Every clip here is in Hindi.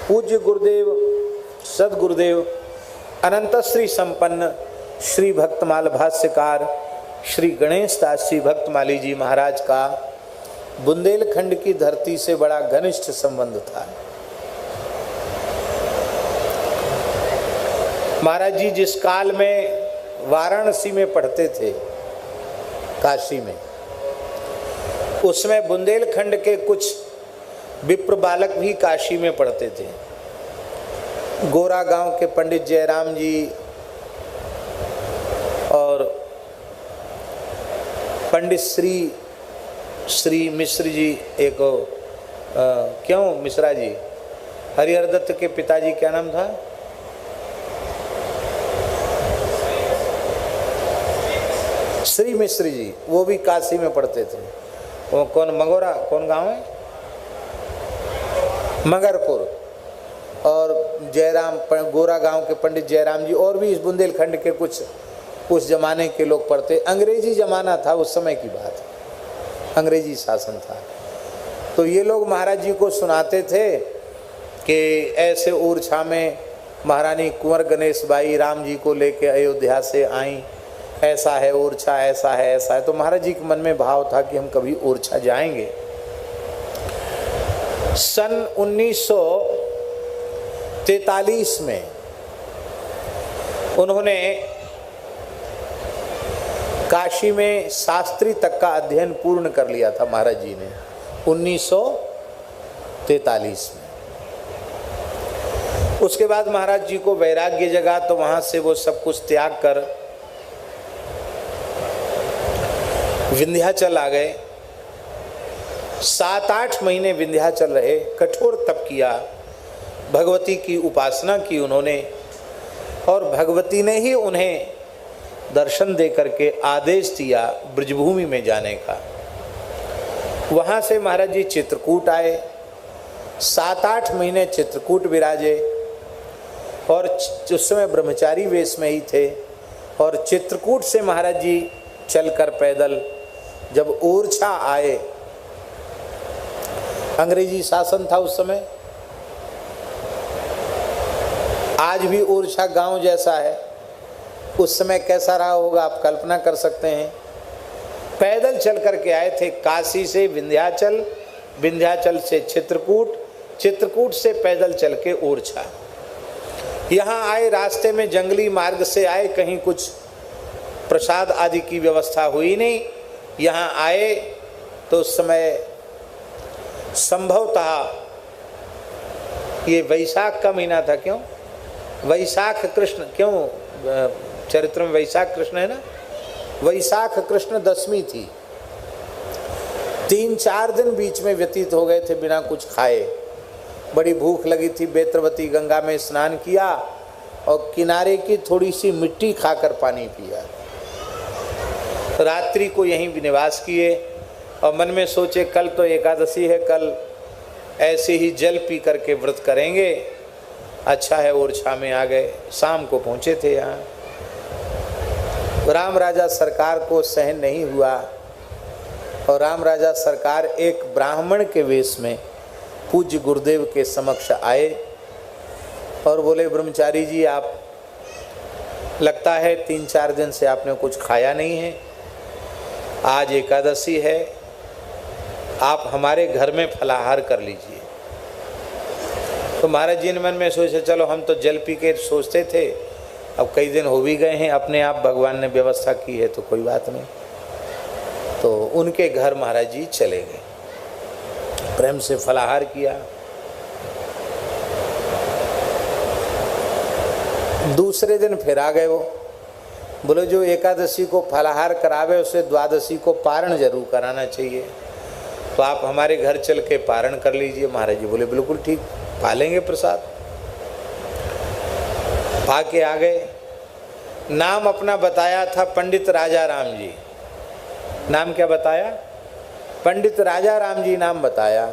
पूज्य गुरुदेव सदगुरुदेव अनंत श्री संपन्न श्री भक्तमाल भाष्यकार श्री गणेश दास जी भक्तमाली जी महाराज का बुंदेलखंड की धरती से बड़ा घनिष्ठ संबंध था। महाराज जी जिस काल में वाराणसी में पढ़ते थे, काशी में, उसमें बुंदेलखंड के कुछ विप्र बालक भी काशी में पढ़ते थे। गोरा गांव के पंडित जयराम जी और पंडित श्री मिश्र जी, एक क्यों मिश्रा जी, हरिहर दत्त के पिताजी क्या नाम था? श्री मिश्र जी, वो भी काशी में पढ़ते थे। वो कौन, मगोरा कौन गांव है? मगरपुर। और जयराम गोरा गांव के पंडित जयराम जी और भी इस बुंदेलखंड के कुछ उस जमाने के लोग पढ़ते। अंग्रेजी जमाना था, उस समय की बात, अंग्रेजी शासन था। तो ये लोग महाराज जी को सुनाते थे कि ऐसे ओरछा में महारानी कुंवर गणेश बाई राम जी को लेके अयोध्या से आई, ऐसा है ओरछा, ऐसा है, ऐसा है। तो महाराज जी के मन में भाव था कि हम कभी ओरछा जाएंगे। सन 1943 में उन्होंने काशी में शास्त्री तक का अध्ययन पूर्ण कर लिया था महाराज जी ने 1943 में। उसके बाद महाराज जी को वैराग्य जगा तो वहां से वो सब कुछ त्याग कर विंध्याचल आ गए। 7-8 महीने विंध्याचल रहे, कठोर तप किया, भगवती की उपासना की उन्होंने, और भगवती ने ही उन्हें दर्शन दे करके आदेश दिया ब्रजभूमि में जाने का। वहाँ से महाराज जी चित्रकूट आए, 7-8 महीने चित्रकूट विराजे, और उस समय ब्रह्मचारी वेश में ही थे। और चित्रकूट से महाराज जी चलकर पैदल जब ओरछा आए, अंग्रेजी शासन था उस समय, आज भी ओरछा गांव जैसा है, उस समय कैसा रहा होगा आप कल्पना कर सकते हैं। पैदल चल करके आए थे काशी से विंध्याचल, विंध्याचल से चित्रकूट, चित्रकूट से पैदल चल के ओरछा। यहाँ आए, रास्ते में जंगली मार्ग से आए, कहीं कुछ प्रसाद आदि की व्यवस्था हुई नहीं। यहाँ आए तो उस समय संभवतः ये वैशाख का महीना था। क्यों वैशाख कृष्ण, क्यों चरित्र में वैशाख कृष्ण है ना, वैशाख कृष्ण दशमी थी। 3-4 दिन बीच में व्यतीत हो गए थे बिना कुछ खाए। बड़ी भूख लगी थी, बेत्रवती गंगा में स्नान किया और किनारे की थोड़ी सी मिट्टी खाकर पानी पिया। रात्रि को यहीं भी निवास किए और मन में सोचे कल तो एकादशी है, कल ऐसे ही जल पी करके व्रत करेंगे। अच्छा है ओरछा में आ गए, शाम को पहुँचे थे यहाँ। राम राजा सरकार को सहन नहीं हुआ और राम राजा सरकार एक ब्राह्मण के वेश में पूज्य गुरुदेव के समक्ष आए और बोले, ब्रह्मचारी जी आप, लगता है 3-4 दिन से आपने कुछ खाया नहीं है, आज एकादशी है, आप हमारे घर में फलाहार कर लीजिए। तो महाराज जी ने मन में सोचे चलो हम तो जल पी के सोचते थे, अब कई दिन हो भी गए हैं, अपने आप भगवान ने व्यवस्था की है तो कोई बात नहीं। तो उनके घर महाराज जी चले गए, प्रेम से फलाहार किया। दूसरे दिन फिर आ गए वो, बोले जो एकादशी को फलाहार करावे उसे द्वादशी को पारण जरूर कराना चाहिए, तो आप हमारे घर चल के पारण कर लीजिए। महाराज जी बोले बिल्कुल ठीक, पालेंगे प्रसाद। पा के आ गए। नाम अपना बताया था पंडित राजा राम जी। नाम क्या बताया? पंडित राजा राम जी नाम बताया।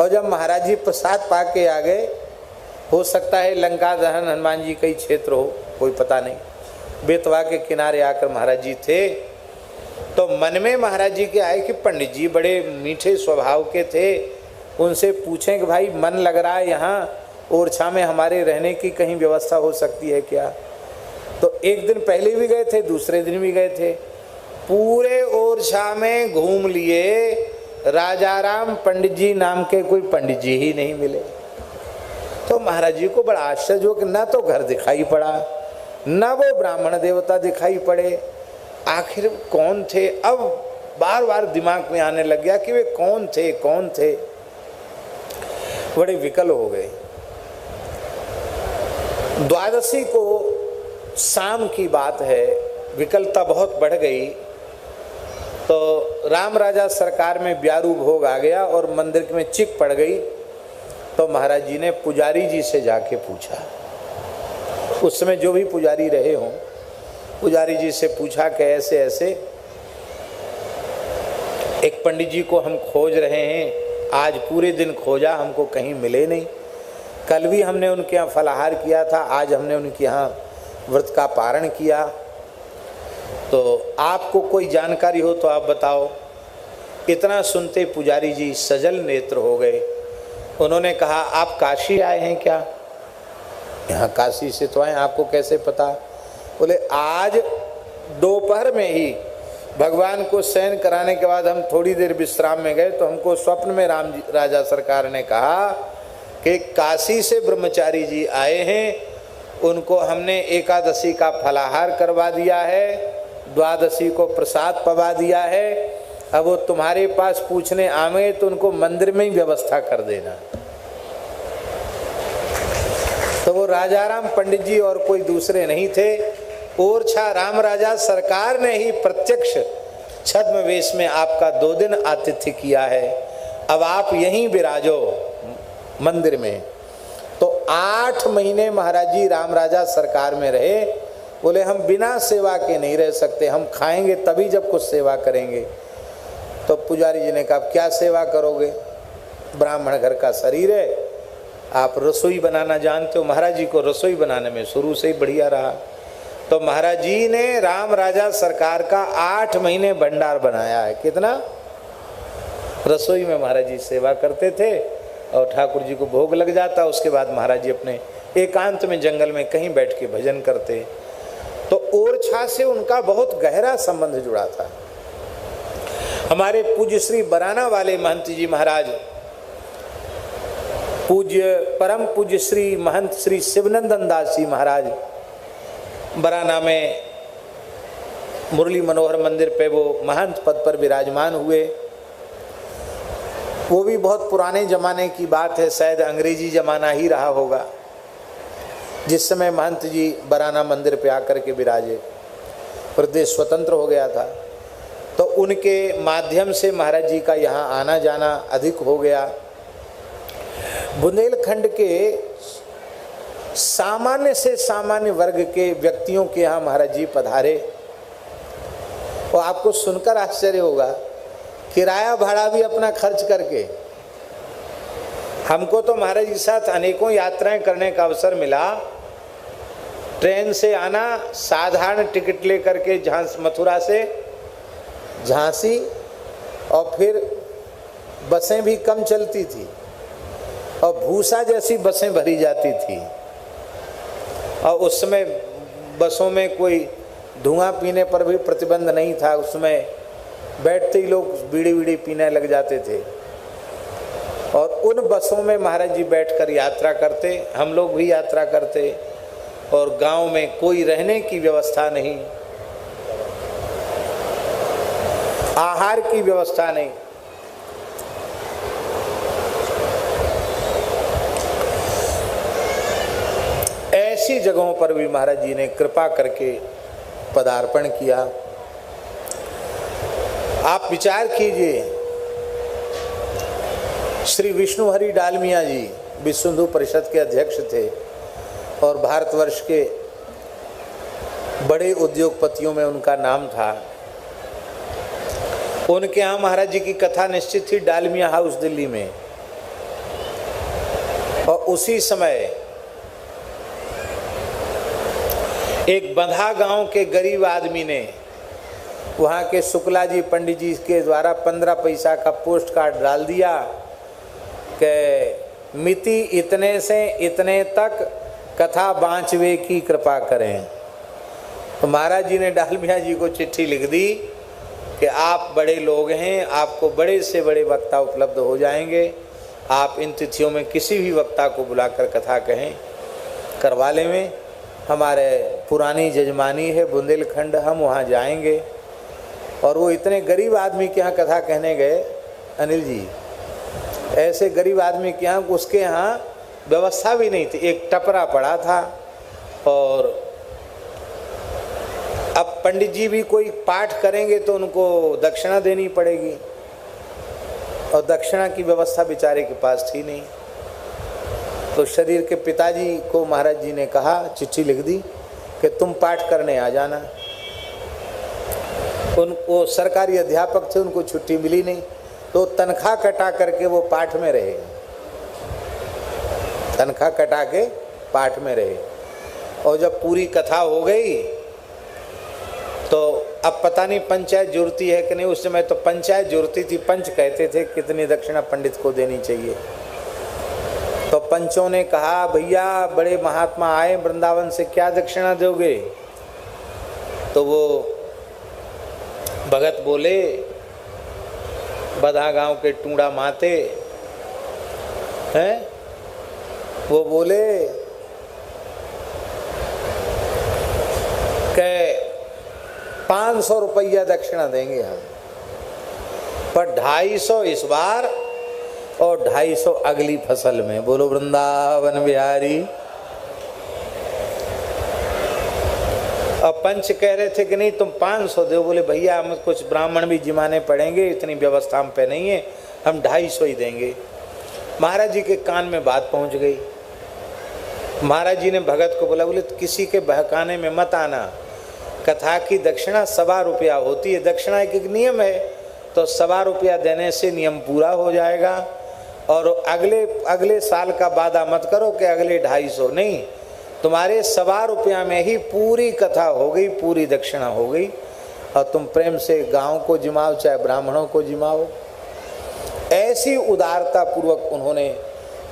और जब महाराज जी प्रसाद पा के आ गए, हो सकता है लंका दहन हनुमान जी का ही क्षेत्र हो, कोई पता नहीं, बेतवा के किनारे आकर महाराज जी थे। तो मन में महाराज जी के आए कि पंडित जी बड़े मीठे स्वभाव के थे, उनसे पूछें कि भाई मन लग रहा है यहाँ, ओरछा में हमारे रहने की कहीं व्यवस्था हो सकती है क्या? तो एक दिन पहले भी गए थे, दूसरे दिन भी गए थे, पूरे ओरछा में घूम लिए, राजाराम पंडित जी नाम के कोई पंडित जी ही नहीं मिले। तो महाराज जी को बड़ा आश्चर्य हो कि न तो घर दिखाई पड़ा, न वो ब्राह्मण देवता दिखाई पड़े, आखिर कौन थे? अब बार बार दिमाग में आने लग गया कि वे कौन थे, कौन थे। बड़े विकल हो गए। द्वादशी को शाम की बात है, विकलता बहुत बढ़ गई। तो राम राजा सरकार में ब्यारू भोग आ गया और मंदिर में चिक पड़ गई। तो महाराज जी ने पुजारी जी से जाके पूछा, उस समय जो भी पुजारी रहे हों, पुजारी जी से पूछा कि ऐसे ऐसे एक पंडित जी को हम खोज रहे हैं, आज पूरे दिन खोजा, हमको कहीं मिले नहीं। कल भी हमने उनके यहाँ फलाहार किया था, आज हमने उनके यहाँ व्रत का पारण किया, तो आपको कोई जानकारी हो तो आप बताओ। इतना सुनते पुजारी जी सजल नेत्र हो गए। उन्होंने कहा, आप काशी आए हैं क्या? यहाँ काशी से तो आए, आपको कैसे पता? बोले, आज दोपहर में ही भगवान को शयन कराने के बाद हम थोड़ी देर विश्राम में गए तो हमको स्वप्न में राजा सरकार ने कहा कि काशी से ब्रह्मचारी जी आए हैं, उनको हमने एकादशी का फलाहार करवा दिया है, द्वादशी को प्रसाद पवा दिया है, अब वो तुम्हारे पास पूछने आवे तो उनको मंदिर में ही व्यवस्था कर देना। तो वो राजाराम पंडित जी और कोई दूसरे नहीं थे, ओरछा राम राजा सरकार ने ही प्रत्यक्ष छद्म वेश में आपका 2 दिन आतिथ्य किया है, अब आप यहीं विराजो मंदिर में। तो 8 महीने महाराज जी राम राजा सरकार में रहे। बोले, हम बिना सेवा के नहीं रह सकते, हम खाएंगे तभी जब कुछ सेवा करेंगे। तो पुजारी जी ने कहा, क्या सेवा करोगे? ब्राह्मण घर का शरीर है, आप रसोई बनाना जानते हो। महाराज जी को रसोई बनाने में शुरू से ही बढ़िया रहा। तो महाराज जी ने राम राजा सरकार का 8 महीने भंडार बनाया है। कितना? रसोई में महाराज जी सेवा करते थे और ठाकुर जी को भोग लग जाता, उसके बाद महाराज जी अपने एकांत में जंगल में कहीं बैठ के भजन करते। तो ओरछा से उनका बहुत गहरा संबंध जुड़ा था। हमारे पूज्य श्री बराना वाले महंत जी महाराज, पूज्य परम पूज्य श्री महंत श्री शिवनंदन दास जी महाराज बराना में मुरली मनोहर मंदिर पे वो महंत पद पर विराजमान हुए। वो भी बहुत पुराने जमाने की बात है, शायद अंग्रेजी जमाना ही रहा होगा जिस समय महंत जी बराना मंदिर पे आकर के विराजे। प्रदेश स्वतंत्र हो गया था, तो उनके माध्यम से महाराज जी का यहाँ आना जाना अधिक हो गया। बुंदेलखंड के सामान्य से सामान्य वर्ग के व्यक्तियों के यहाँ महाराज जी पधारे। और आपको सुनकर आश्चर्य होगा, किराया भाड़ा भी अपना खर्च करके। हमको तो महाराज जी के साथ अनेकों यात्राएं करने का अवसर मिला। ट्रेन से आना, साधारण टिकट लेकर के मथुरा से झांसी, और फिर बसें भी कम चलती थी और भूसा जैसी बसें भरी जाती थी। और उस समय बसों में कोई धुआं पीने पर भी प्रतिबंध नहीं था। उसमें बैठते ही लोग बीड़ी बीड़ी पीने लग जाते थे। और उन बसों में महाराज जी बैठकर यात्रा करते, हम लोग भी यात्रा करते। और गांव में कोई रहने की व्यवस्था नहीं, आहार की व्यवस्था नहीं। ऐसी जगहों पर भी महाराज जी ने कृपा करके पदार्पण किया। आप विचार कीजिए, श्री विष्णु हरि डालमिया जी विश्व हिंदू परिषद के अध्यक्ष थे और भारतवर्ष के बड़े उद्योगपतियों में उनका नाम था। उनके यहाँ महाराज जी की कथा निश्चित थी डालमिया हाउस दिल्ली में। और उसी समय एक बंधा गांव के गरीब आदमी ने वहाँ के शुक्ला जी पंडित जी के द्वारा 15 पैसा का पोस्ट कार्ड डाल दिया कि मिति इतने से इतने तक कथा बाँचवे की कृपा करें। तो महाराज जी ने डालमिया जी को चिट्ठी लिख दी कि आप बड़े लोग हैं, आपको बड़े से बड़े वक्ता उपलब्ध हो जाएंगे, आप इन तिथियों में किसी भी वक्ता को बुलाकर कथा कहें। करवाले में हमारे पुरानी जजमानी है बुंदेलखंड, हम वहाँ जाएंगे। और वो इतने गरीब आदमी के यहाँ कथा कहने गए अनिल जी, ऐसे गरीब आदमी के यहाँ, उसके यहाँ व्यवस्था भी नहीं थी, एक टपरा पड़ा था। और अब पंडित जी भी कोई पाठ करेंगे तो उनको दक्षिणा देनी पड़ेगी, और दक्षिणा की व्यवस्था बेचारे के पास थी नहीं। तो शरीर के पिताजी को महाराज जी ने कहा, चिट्ठी लिख दी कि तुम पाठ करने आ जाना। उनको सरकारी अध्यापक थे, उनको छुट्टी मिली नहीं, तो तनख्वाह कटा करके वो पाठ में रहे, तनख्वाह कटा के पाठ में रहे। और जब पूरी कथा हो गई तो अब पता नहीं पंचायत जुड़ती है कि नहीं, उस समय तो पंचायत जुड़ती थी, पंच कहते थे कितनी दक्षिणा पंडित को देनी चाहिए। तो पंचों ने कहा भैया बड़े महात्मा आए वृंदावन से, क्या दक्षिणा दोगे? तो वो भगत बोले, बधा गांव के टूड़ा माते हैं, वो बोले कि 500 रुपया दक्षिणा देंगे हम, पर 250 इस बार और 250 अगली फसल में। बोलो वृंदावन बिहारी। और पंच कह रहे थे कि नहीं तुम 500 दो। बोले भैया हम कुछ ब्राह्मण भी जिमाने पड़ेंगे, इतनी व्यवस्था हम पे नहीं है, हम 250 ही देंगे। महाराज जी के कान में बात पहुंच गई। महाराज जी ने भगत को बोला, बोले किसी के बहकाने में मत आना, कथा की दक्षिणा 1.25 रुपया होती है, दक्षिणा एक नियम है, तो 1.25 रुपया देने से नियम पूरा हो जाएगा। और अगले साल का वादा मत करो कि अगले 250 नहीं, तुम्हारे 1.25 रुपया में ही पूरी कथा हो गई, पूरी दक्षिणा हो गई, और तुम प्रेम से गांव को जिमाओ चाहे ब्राह्मणों को जिमाओ। ऐसी उदारता पूर्वक उन्होंने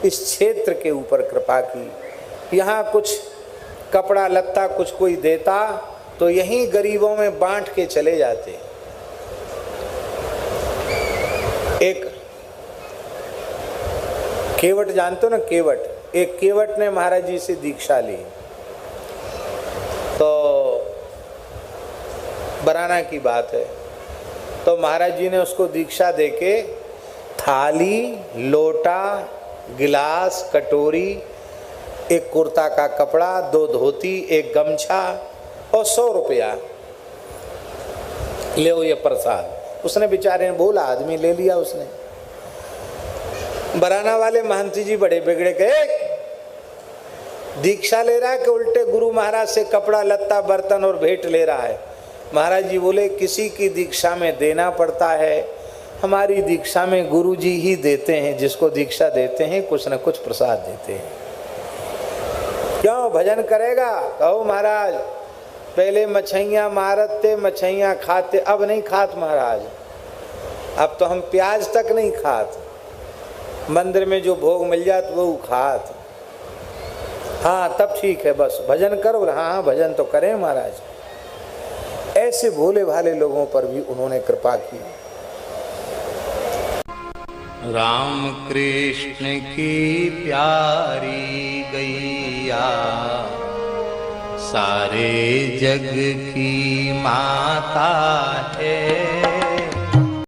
इस क्षेत्र के ऊपर कृपा की। यहाँ कुछ कपड़ा लत्ता कुछ कोई देता तो यहीं गरीबों में बांट के चले जाते। एक केवट जानते हो ना, केवट, एक केवट ने महाराज जी से दीक्षा ली। तो बराना की बात है, तो महाराज जी ने उसको दीक्षा देके थाली, लोटा, गिलास, कटोरी, एक कुर्ता का कपड़ा, 2 धोती, एक गमछा और 100 रुपया ले ये प्रसाद। उसने बेचारे ने बोला, आदमी ले लिया उसने। बराना वाले महंती जी बड़े बिगड़े गए, दीक्षा ले रहा है कि उल्टे गुरु महाराज से कपड़ा लत्ता बर्तन और भेंट ले रहा है। महाराज जी बोले किसी की दीक्षा में देना पड़ता है, हमारी दीक्षा में गुरु जी ही देते हैं, जिसको दीक्षा देते हैं कुछ न कुछ प्रसाद देते हैं। क्यों भजन करेगा? कहो महाराज पहले मछैया मारत थे, मछैया खाते, अब नहीं खात महाराज, अब तो हम प्याज तक नहीं खात, मंदिर में जो भोग मिल जात वो खात। हाँ तब ठीक है, बस भजन करो। हाँ भजन तो करें महाराज। ऐसे भोले भाले लोगों पर भी उन्होंने कृपा की। राम कृष्ण की प्यारी गैया सारे जग की माता है।